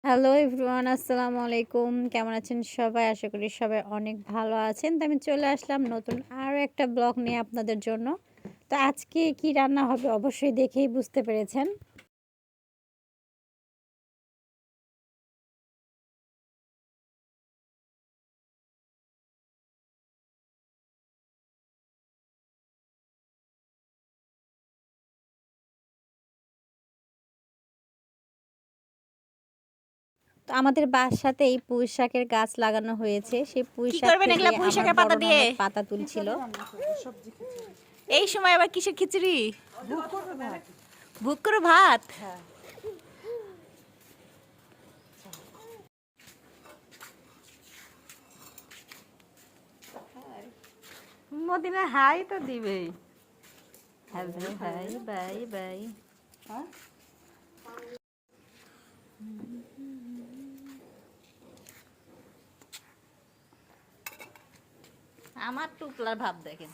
Hello everyone, আসসালামু আলাইকুম। কেমন আছেন সবাই? আশা করি সবাই অনেক ভালো আছেন। তো আমি চলে আসলাম নতুন আরও একটা ব্লগ নিয়ে আপনাদের জন্য। তো আজকে কি রান্না হবে অবশ্যই দেখেই বুঝতে পেরেছেন। তো আমাদের বাসাতেই পুঁই শাকের গাছ লাগানো হয়েছে। সেই পুঁই কি শাক করবেন থেকে এগুলা পুঁই আমার শাকের বড় পাতা দিয়ে? ননদ পাতা তুলছিল। এই সময় আবার কিসের খিচুড়ি? ভুক করে ভাত। মদিনা হাই তো দিবেই। Hello hi bye bye. আমার টুকলার ভাব দেখেন।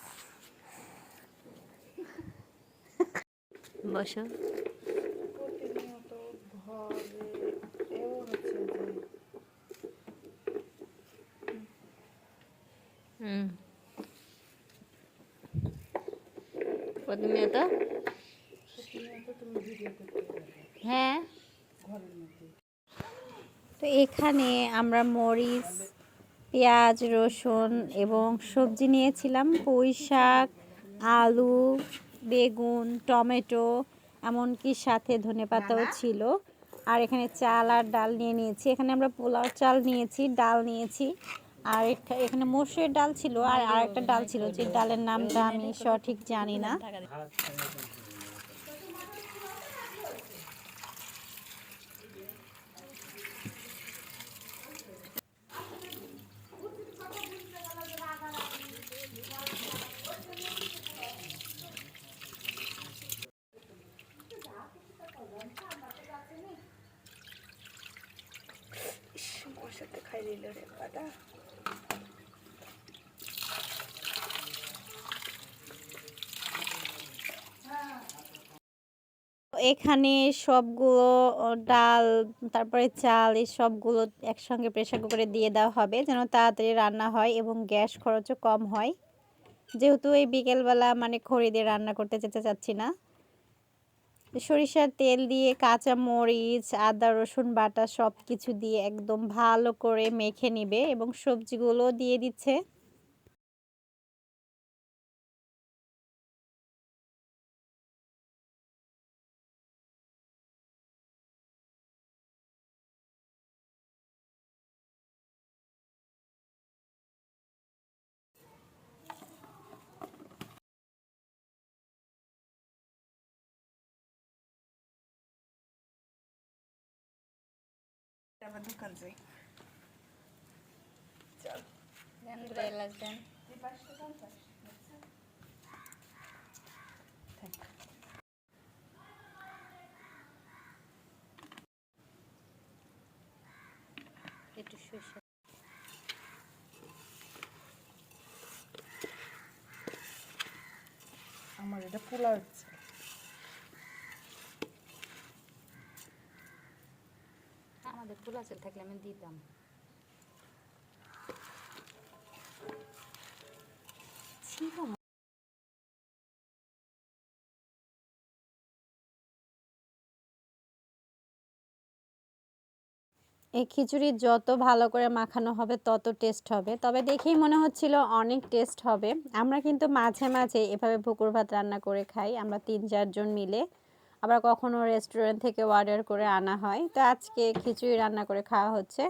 বসো। প্রতিনিয়ত ঘরে এও হচ্ছে যে হুম। প্রতিনিয়ত প্রতিনিয়ত তুমি ভিডিও করতে পারবে হ্যাঁ। ঘরের মধ্যে। তো এখানে আমরা মরিচ, পেঁয়াজ, রসুন এবং সবজি নিয়েছিলাম। পুঁই শাক, আলু, বেগুন, টমেটো, এমনকি সাথে ধনেপাতাও ছিল। আর এখানে চাল আর ডাল নিয়ে নিয়েছি। এখানে আমরা পোলাও চাল নিয়েছি, ডাল নিয়েছি। আর এখানে মসুরের ডাল ছিল আর আরেকটা ডাল ছিল, যে ডালের নামটা আমি সঠিক জানি না। বসাতে খাই দিল রে পাটা। এখানে সবগুলো ডাল, তারপরে চাল, এই সবগুলো একসঙ্গে প্রেসার কুকারে দিয়ে দেওয়া হবে যেন তাড়াতাড়ি রান্না হয় এবং গ্যাস খরচও কম হয়। যেহেতু এই বিকেলবেলা মানে খড়ি দিয়ে রান্না করতে যেতে চাচ্ছি না। সরিষার তেল দিয়ে কাঁচা মরিচ, আদা, রসুন বাটা সব কিছু দিয়ে একদম ভালো করে মেখে নিবে এবং সবজিগুলো দিয়ে দিচ্ছে। আমার দোকান যাই। চল এই পাঁচটা 50। একটু সরিষা আমার এটা পোলাও হচ্ছে। আমাদের পোলা চাল থাকলে আমি দিতাম। ছিল এই খিচুড়ি যত ভালো করে মাখানো হবে তত টেস্ট হবে। তবে দেখেই মনে হচ্ছিল অনেক টেস্ট হবে। আমরা কিন্তু মাঝে মাঝে এভাবে পুকুর ভাত রান্না করে খাই, আমরা ৩-৪ জন মিলে। আবার কখনো রেস্টুরেন্ট থেকে অর্ডার করে আনা হয়। তো আজকে খিচুড়ি রান্না করে খাওয়া হচ্ছে।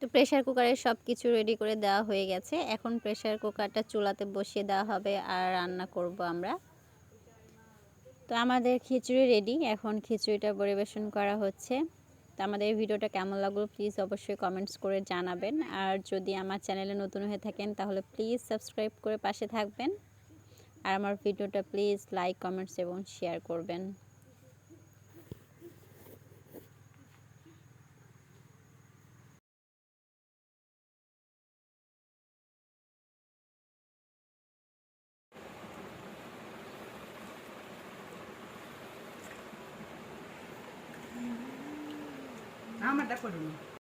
তো প্রেসার কুকারে সব কিছু রেডি করে দেওয়া হয়ে গেছে। এখন প্রেসার কুকারটা চুলাতে বসিয়ে দেওয়া হবে আর রান্না করব আমরা। তো আমাদের খিচুড়ি রেডি, এখন খিচুড়িটা পরিবেশন করা হচ্ছে। তো আমাদের এই ভিডিওটা কেমন লাগলো প্লিজ অবশ্যই কমেন্টস করে জানাবেন। আর যদি আমার চ্যানেলে নতুন হয়ে থাকেন তাহলে প্লিজ সাবস্ক্রাইব করে পাশে থাকবেন। আর আমার ভিডিওটা প্লিজ লাইক, কমেন্টস এবং শেয়ার করবেন। আমারটা করিনি।